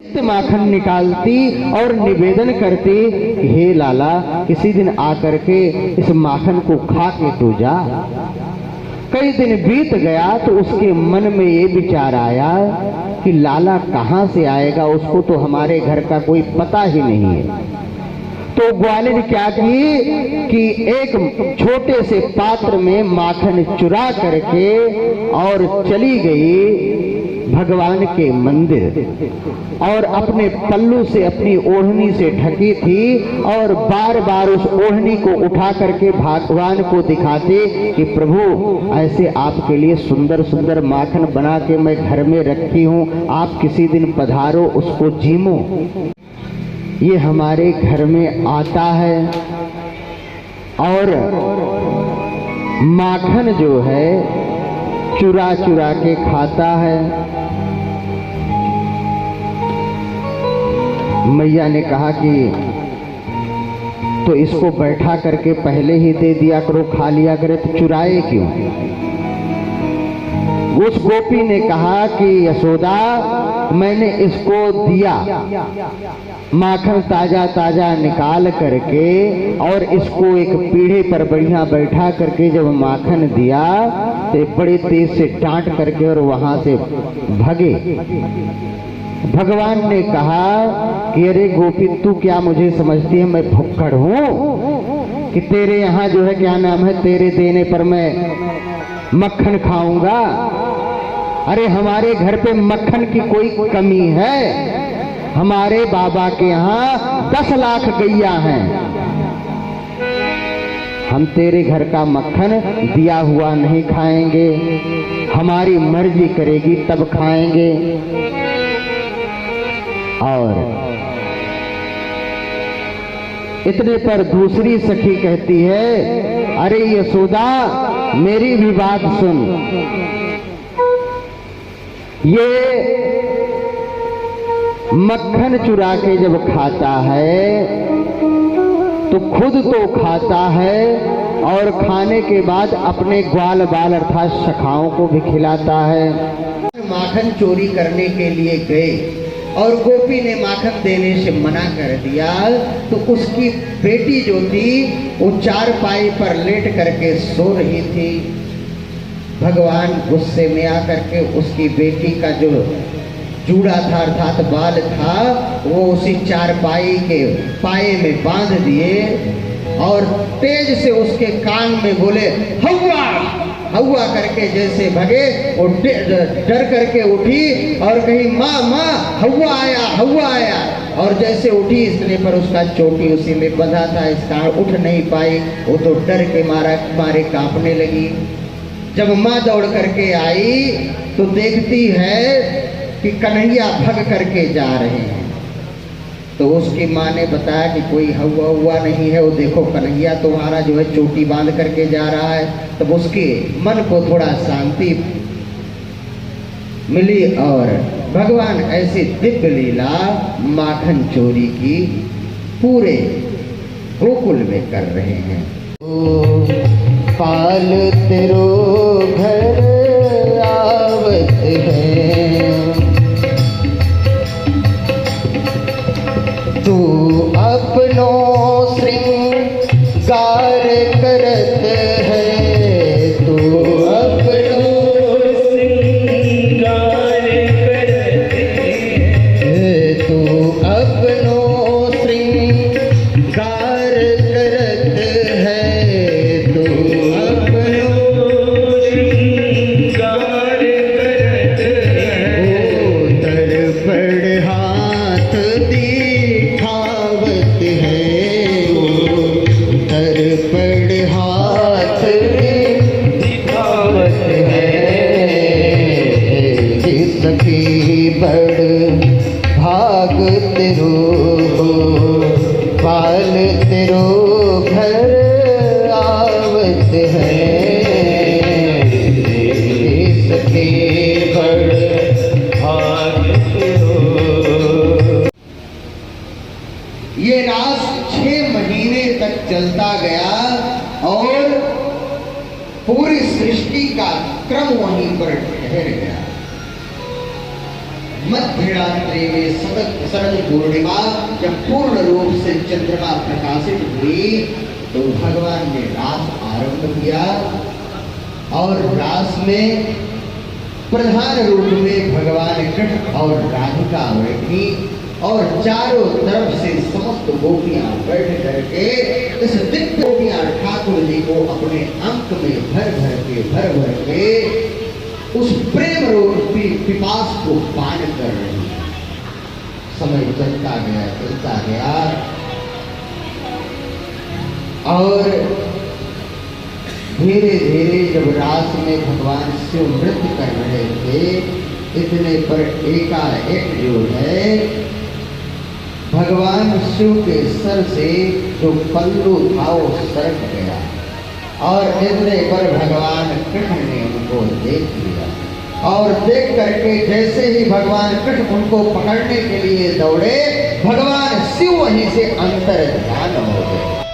माखन निकालती और निवेदन करती कि हे लाला, किसी दिन आकर के इस माखन को खा के तू जा। कई दिन बीत गया तो उसके मन में ये विचार आया कि लाला कहाँ से आएगा, उसको तो हमारे घर का कोई पता ही नहीं है। तो ग्वालिन क्या की कि एक छोटे से पात्र में माखन चुरा करके और चली गई भगवान के मंदिर, और अपने पल्लू से अपनी ओढ़नी से ढकी थी और बार बार उस ओढ़नी को उठा करके भगवान को दिखाते कि प्रभु ऐसे आपके लिए सुंदर सुंदर माखन बना के मैं घर में रखी हूँ, आप किसी दिन पधारो, उसको जीमो। ये हमारे घर में आता है और माखन जो है चुरा चुरा के खाता है। मैया ने कहा कि तो इसको बैठा करके पहले ही दे दिया करो, खा लिया करे, तो चुराए क्यों? उस गोपी ने कहा कि यशोदा, मैंने इसको दिया माखन ताजा ताजा निकाल करके और इसको एक पीढ़े पर बढ़िया बैठा करके जब माखन दिया तो बड़े तेज से डांट करके और वहां से भगे। भगवान ने कहा कि अरे गोपी, तू क्या मुझे समझती है मैं भुक्कड़ हूँ कि तेरे यहाँ जो है क्या नाम है, तेरे देने पर मैं मक्खन खाऊंगा? अरे हमारे घर पे मक्खन की कोई कमी है? हमारे बाबा के यहाँ 10 लाख गैया हैं, हम तेरे घर का मक्खन दिया हुआ नहीं खाएंगे, हमारी मर्जी करेगी तब खाएंगे। और इतने पर दूसरी सखी कहती है, अरे यशोदा, मेरी भी बात सुन, ये मक्खन चुरा के जब खाता है तो खुद तो खाता है और खाने के बाद अपने ग्वाल बाल अर्थात सखाओं को भी खिलाता है। माखन चोरी करने के लिए गए और गोपी ने माखन देने से मना कर दिया तो उसकी बेटी जो थी वो चारपाई पर लेट करके सो रही थी। भगवान गुस्से में आकर के उसकी बेटी का जो जूड़ा था अर्थात बाल था वो उसी चारपाई के पाए में बांध दिए और तेज से उसके कान में बोले, हौवा हौवा करके जैसे भगे, वो डर करके उठी और कही, माँ माँ हौवा आया हौवा आया। और जैसे उठी इसने पर उसका चोटी उसी में बंधा था, इस कारण उठ नहीं पाई, वो तो डर के मारे कांपने लगी। जब माँ दौड़ करके आई तो देखती है कि कन्हैया भग करके जा रहे हैं। तो उसकी माँ ने बताया कि कोई हुआ हुआ नहीं है, वो देखो कन्हैया तुम्हारा जो है चोटी बांध करके जा रहा है। तब उसके मन को थोड़ा शांति मिली और भगवान ऐसी दिव्य लीला माखन चोरी की पूरे गोकुल में कर रहे हैं। पाल तेरो घर आवत है, तू अपनों श्रृंगार करत है, तू अपनों श्रृंगार करत है, तू अपनों श्रृंगार करत है, तू अपनों श्रृंगार करत है। ओ तड़पड़ हाथ दिखावत है, ओ तड़पड़ हाथ दिखावत है। सखी बड़ भाग तेरो, पाल तेरो घर आवत है। सखी बड़ भाग तेरो। ये रास 6 महीने तक चलता गया और पूरी सृष्टि का क्रम वहीं पर ठहर गया। मध्य रात्रि में शरद पूर्णिमा जब पूर्ण रूप से चंद्रमा प्रकाशित हुई तो भगवान ने रास आरंभ किया और रास में प्रधान रूप में भगवान कृष्ण और राधिका बैठी और चारों तरफ से समस्त गोपियां बैठ करके इस दिव्य गोपियां ठाकुर जी को अपने अंक में भर के उस प्रेम रूपी पिपास को पान कर रही है। समय चलता गया और धीरे धीरे जब रास में भगवान शिव नृत्य कर रहे थे इतने पर एकाएक जो है भगवान शिव के सर से जो पल्लू था वो सरक गया और इतने पर भगवान कृष्ण ने उनको देख लिया और देख करके जैसे ही भगवान कृष्ण उनको पकड़ने के लिए दौड़े भगवान शिव वहीं से अंतर ध्यान हो गए।